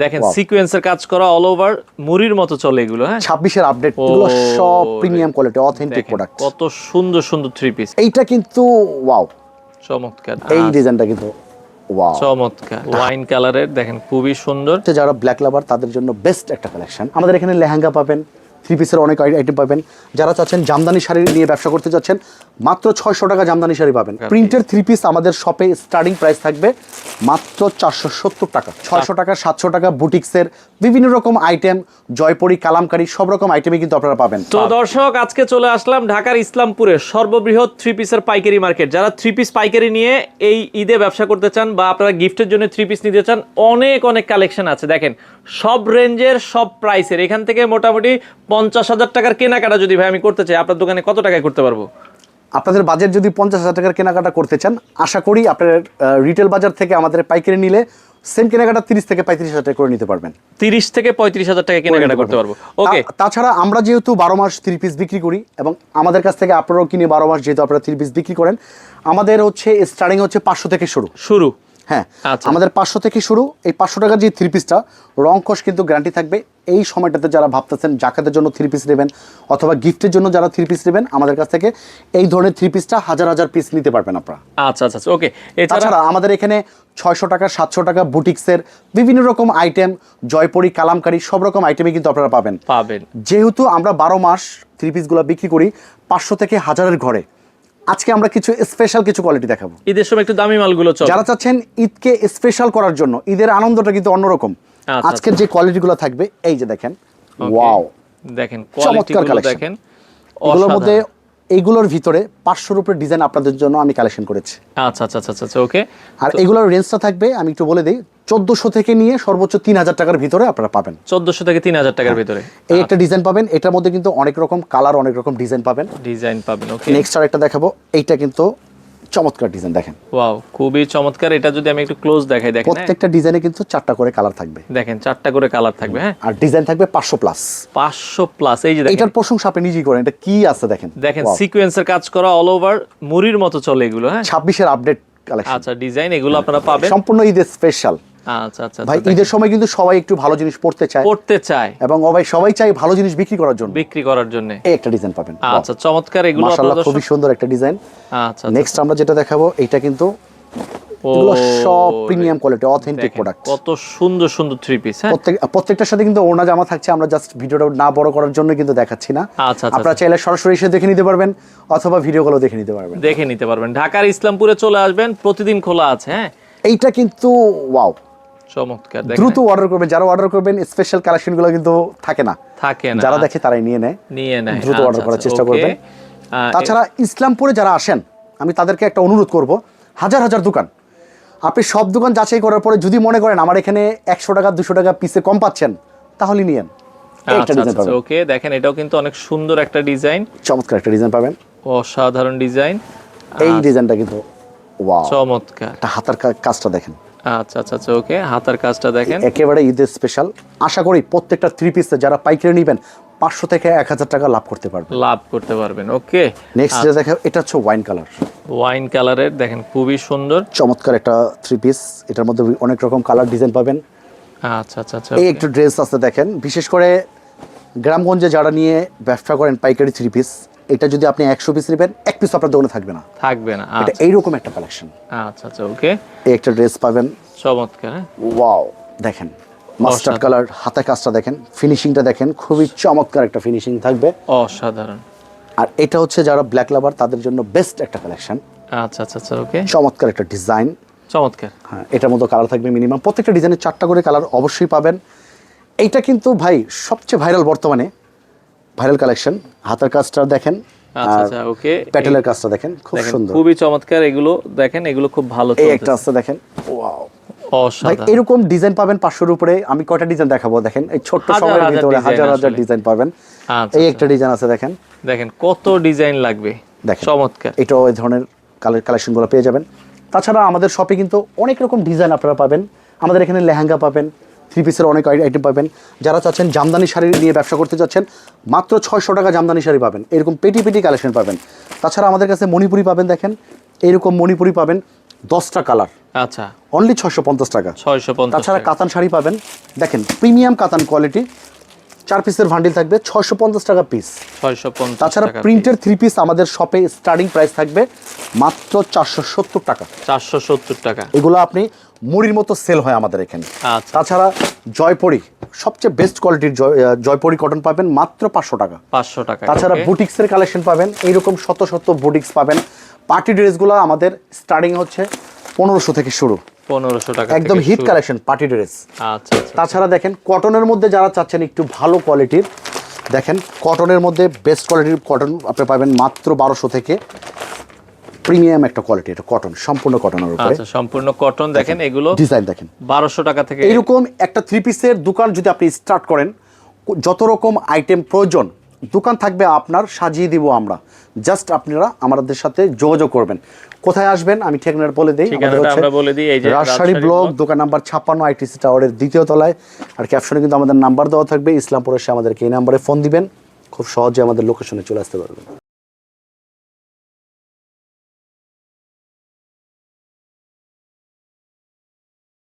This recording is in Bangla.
দেখেন সিকোয়েন্সের কাজ করা অল ওভার মুড়ির মতো চলে এগুলো। হ্যাঁ 26 এর আপডেট, এগুলো সব প্রিমিয়াম কোয়ালিটি অথেন্টিক প্রোডাক্ট। কত সুন্দর সুন্দর থ্রি পিস। এইটা কিন্তু ওয়াও, চমৎকার। এই ডিজাইনটা কিন্তু ওয়াও, চমৎকার ওয়াইন কালারের, দেখেন খুবই সুন্দর। যারা ব্ল্যাক লাভার তাদের জন্য বেস্ট একটা কালেকশন। আমাদের এখানে লেহেঙ্গা পাবেন, থ্রি পিসের অনেক আইটেম পাবেন। যারা চাচ্ছেন জামদানি শাড়ি নিয়ে ব্যবসা করতে যাচ্ছেন, মাত্র 600 টাকা জামদানি শাড়ি পাবেন। প্রিন্টের থ্রি পিস আমাদের শপে স্টার্টিং প্রাইস থাকবে মাত্র 470 টাকা। 600 টাকা, 700 টাকা বুটিক্সের বিভিন্ন রকম আইটেম, জয়পুরি, কালামকারী সব রকম আইটেমই কিন্তু আপনারা পাবেন। তো দর্শক, আজকে চলে আসলাম ঢাকার ইসলামপুরে সর্ববৃহৎ থ্রি পিসের পাইকারি মার্কেট। যারা থ্রি পিস পাইকারি নিয়ে এই ঈদে ব্যবসা করতে চান বা আপনারা গিফটের জন্য থ্রি পিস নিতে চান, অনেক অনেক কালেকশন আছে। দেখেন সব রেঞ্জের, সব প্রাইসের। এখান থেকে মোটামুটি 50,000 টাকার কেনাকাটা যদি ভাই আমি করতে চাই, আপনার দোকানে কত টাকায় করতে পারবো? আপনাদের বাজেট যদি 50,000 টাকার কেনাকাটা করতে চান, আশা করি আপনার রিটেল বাজার থেকে আমাদের পাইকারি নিলে সেম কেনাকাটা 30 থেকে 35,000 টাকা করে নিতে পারবেন। 30 থেকে 35,000 টাকা কেনাকাটা করতে পারবো। ওকে। তাছাড়া আমরা যেহেতু 12 মাস থ্রি পিস বিক্রি করি এবং আমাদের কাছ থেকে আপনারাও কিনে 12 মাস যেহেতু আপনারা থ্রি পিস বিক্রি করেন, আমাদের হচ্ছে স্টার্টিং হচ্ছে 500 থেকে শুরু। হ্যাঁ, আমাদের 500 থেকে শুরু। এই 500 টাকার যে থ্রি পিসটা রং কষ কিন্তু গ্যারান্টি থাকবে। এই সময়টাতে যারা ভাবতেছেন জাকাতের জন্য থ্রি পিস নেবেন অথবা গিফটের জন্য যারা থ্রি পিস নেবেন, আমাদের কাছ থেকে এই ধরনের থ্রি পিসটা হাজার হাজার পিস নিতে পারবেন আপনারা। আচ্ছা আচ্ছা ওকে। এছাড়া আমাদের এখানে 600 টাকা, 700 টাকা বুটিক্সের বিভিন্ন রকম আইটেম, জয়পুরি, কালামকারী সব রকম আইটেমই কিন্তু আপনারা পাবেন। যেহেতু আমরা 12 মাস থ্রি পিসগুলো বিক্রি করি 500 থেকে 1000-এর ঘরে, আজকে আমরা কিছু স্পেশাল কিছু কোয়ালিটি দেখাবো। ঈদের সময় একটু দামি মালগুলো চলে। যারা চাচ্ছেন ঈদকে স্পেশাল করার জন্য, ঈদের আনন্দটা কিন্তু অন্যরকম, আজকের যে কোয়ালিটিগুলো থাকবে এই যে দেখেন, ওয়াও, দেখেন কোয়ালিটিগুলো দেখেন। এগুলোর মধ্যে এইগুলোর ভিতরে 500-এর উপরে ডিজাইন আপনাদের জন্য আমি কালেকশন করেছি। আচ্ছা আচ্ছা আচ্ছা আচ্ছা ওকে। আর এগুলোর রেঞ্জটা থাকবে, আমি একটু বলে দিই, 1400 থেকে নিয়ে সর্বোচ্চ 3000 টাকার ভিতরে আপনারা পাবেন। 1400 থেকে 3000 টাকার ভিতরে এই একটা ডিজাইন পাবেন। এটার মধ্যে কিন্তু অনেক রকম কালার, অনেক রকম ডিজাইন পাবেন। ওকে। নেক্সট আরেকটা দেখাবো। এইটা কিন্তু চমৎকার ডিজাইন, দেখেন ওয়াও, খুবই চমৎকার। এটা যদি আমি একটু ক্লোজ দেখাই, দেখেন প্রত্যেকটা ডিজাইনে কিন্তু 4টা করে কালার থাকবে। দেখেন 4টা করে কালার থাকবে। হ্যাঁ, আর ডিজাইন থাকবে 500 প্লাস। 500 প্লাস। এই যে দেখেন, এটার প্রশংসা আপনি নিজেই করেন, এটা কি আছে দেখেন। দেখেন সিকোয়েন্সের কাজ করা অল ওভার মুড়ির মতো চলে এগুলো। হ্যাঁ 26 এর আপডেট কালেকশন। আচ্ছা, ডিজাইন এগুলো আপনারা পাবেন সম্পূর্ণ ঈদের স্পেশাল। আচ্ছা আচ্ছা ভাই, ঈদের সময় কিন্তু সবাই একটু ভালো জিনিস পড়তে চায় এবং সবাই চায় ভালো জিনিস বিক্রি করার জন্য। এই একটা ডিজাইন পাবেন। আচ্ছা, চমৎকার। এগুলো মাশাআল্লাহ খুবই সুন্দর একটা ডিজাইন। আচ্ছা, নেক্সট আমরা যেটা দেখাবো, এটা কিন্তু এগুলো সব প্রিমিয়াম কোয়ালিটি অথেন্টিক প্রোডাক্ট। কত সুন্দর সুন্দর থ্রি পিস। হ্যাঁ, প্রত্যেকটার সাথে কিন্তু ওড়না জামা থাকছে। আমরা জাস্ট ভিডিওটা না বড় করার জন্য কিন্তু দেখাচ্ছি না। আচ্ছা, আপনারা চাইলে সরাসরি এসে দেখে নিতে পারবেন অথবা ভিডিওগুলো দেখে নিতে পারবেন। ঢাকার ইসলামপুরে চলে আসবেন, প্রতিদিন খোলা আছে। হ্যাঁ, এইটা কিন্তু ওয়াও, চমৎকার। দ্রুত অর্ডার করবেন। যারা অর্ডার করবেন, স্পেশাল কালেকশনগুলো কিন্তু থাকে না, যারা দেখে তারাই নিয়ে নেয়। দ্রুত অর্ডার করার চেষ্টা করবেন। তাছাড়া ইসলামপুরে যারা আসেন, আমি তাদেরকে একটা অনুরোধ করব, হাজার হাজার দোকান, আপনি সব দোকান যাচাই করার পরে যদি মনে করেন আমার এখানে 100 টাকা 200 টাকা পিসে কম পাচ্ছেন, তাহলে নিয়েন। ওকে, দেখেন এটাও কিন্তু অনেক সুন্দর একটা ডিজাইন, চমৎকার একটা ডিজাইন পাবেন। অসাধারণ ডিজাইন। এই ডিজাইনটা কিন্তু ওয়াও, চমৎকার। হাতার কাজটা দেখেন। আচ্ছা আচ্ছা আচ্ছা ওকে, হাতার কাজটা দেখেন, একেবারে ঈদের স্পেশাল। আশা করি প্রত্যেকটা থ্রি পিসে যারা পাইকারি নেবেন 500 থেকে 1000 টাকা লাভ করতে পারবেন। ওকে, নেক্সট যে দেখো, এটা হচ্ছে ওয়াইন কালারের, দেখেন খুবই সুন্দর চমৎকার একটা থ্রি পিস। এটার মধ্যে অনেক রকম কালার ডিজাইন পাবেন। আচ্ছা আচ্ছা আচ্ছা, এই একটা ড্রেস আছে দেখেন, বিশেষ করে গ্রামগঞ্জে যারা নিয়ে ব্যবসা করেন পাইকারি থ্রি পিস, এটা যদি আপনি 100 পিস নেবেন, এক পিস আপনার দোকানে থাকবে না। এটা এইরকম একটা কালেকশন। আচ্ছা আচ্ছা ওকে, এই একটা ড্রেস পাবেন, চমৎকার। ওয়াও, দেখেন মাস্টার্ড কালার, হাতে কাজটা দেখেন, ফিনিশিংটা দেখেন, খুবই চমৎকার একটা ফিনিশিং থাকবে, অসাধারণ। আর এটা হচ্ছে যারা ব্ল্যাক লাভার তাদের জন্য বেস্ট একটা কালেকশন। আচ্ছা আচ্ছা আচ্ছা ওকে, চমৎকার একটা ডিজাইন, চমৎকার। হ্যাঁ, এটার মধ্যে কালার থাকবে মিনিমাম, প্রত্যেকটা ডিজাইনের 4টা করে কালার অবশ্যই পাবেন। এইটা কিন্তু ভাই সবচেয়ে ভাইরাল, বর্তমানে ভাইরাল কালেকশন। হাতের কাজটা দেখেন, আচ্ছা আচ্ছা ওকে, প্যাটেলের কাজটা দেখেন, খুব সুন্দর, খুবই চমৎকার। এগুলো দেখেন, এগুলো খুব ভালো। এই একটা আছে দেখেন, ওয়াও, অসাধারণ। এরকম ডিজাইন পাবেন 500-এর উপরে। আমি কয়টা ডিজাইন দেখাবো দেখেন, এই ছোট্ট সময়ের ভিতরে হাজার হাজার ডিজাইন পাবেন। এই একটা ডিজাইন আছে দেখেন, কত ডিজাইন লাগবে, চমৎকার। এটাও এই ধরনের কালেকশনগুলো পেয়ে যাবেন। তাছাড়া আমাদের শপে কিন্তু অনেক রকম ডিজাইন আপনারা পাবেন। আমাদের এখানে লেহেঙ্গা পাবেন, থ্রি পিসের অনেক আইটেম পাবেন। যারা চাচ্ছেন জামদানি শাড়ি নিয়ে ব্যবসা করতে চাচ্ছেন, মাত্র 600 টাকা জামদানি শাড়ি পাবেন। এরকম পেটি কালেকশন পাবেন। তাছাড়া আমাদের কাছে মণিপুরি পাবেন, দেখেন এইরকম মণিপুরি পাবেন, 10টা কালার, আচ্ছা, অনলি 650 টাকা। 650। তাছাড়া কাতান শাড়ি পাবেন, দেখেন প্রিমিয়াম কাতান কোয়ালিটি, 4 পিসের ভান্ডিল থাকবে 650 টাকা পিস। 650। তাছাড়া প্রিন্টের 3 পিস আমাদের শপে স্টার্টিং প্রাইস থাকবে মাত্র 470 টাকা। 470 টাকা। এগুলো আপনি মুড়ির মতো সেল হয় আমাদের এখানে। আচ্ছা। তাছাড়া জয়পরি, সবচেয়ে বেস্ট কোয়ালিটির জয়পরি কটন পাবেন মাত্র 500 টাকা। 500 টাকা। তাছাড়া বুটিক্সের কালেকশন পাবেন, এইরকম শত শত বুটিক্স পাবেন। পার্টি ড্রেসগুলো আমাদের স্টার্টিং হচ্ছে 1500 থেকে শুরু। 1500 টাকা, একদম হিট কালেকশন পার্টি ড্রেস। আচ্ছা। তাছাড়া দেখেন কটনের মধ্যে যারা চাচ্ছেন একটু ভালো কোয়ালিটির, দেখেন কটনের মধ্যে বেস্ট কোয়ালিটির কটন আপনি পাবেন মাত্র 1200 থেকে। প্রিমিয়াম একটা কোয়ালিটি, এটা কটন, সম্পূর্ণ কটনের উপরে। আচ্ছা, সম্পূর্ণ কটন। দেখেন এগুলো ডিজাইন দেখেন 1200 টাকা থেকে। এইরকম একটা 3 পিসের দোকান যদি আপনি স্টার্ট করেন, যত রকম আইটেম প্রয়োজন দোকান থাকবে আপনার, সাজিয়ে দিব আমরা। জাস্ট আপনারা আমাদের সাথে যোগাযোগ করবেন। কোথায় আসবেন আমি ঠিকানাটা বলে দিই। আমরা বলে দিই, এই যে রাজশাহী ব্লক, দোকান নাম্বার 56, আইটিসি টাওয়ারের 2য় তলায়। আর ক্যাপশনে কিন্তু আমাদের নাম্বার দেওয়া থাকবে, ইসলামপুর এসে আমাদেরকে এই নাম্বারে ফোন দিবেন, খুব সহজে আমাদের লোকেশনে চলে আসতে পারবেন।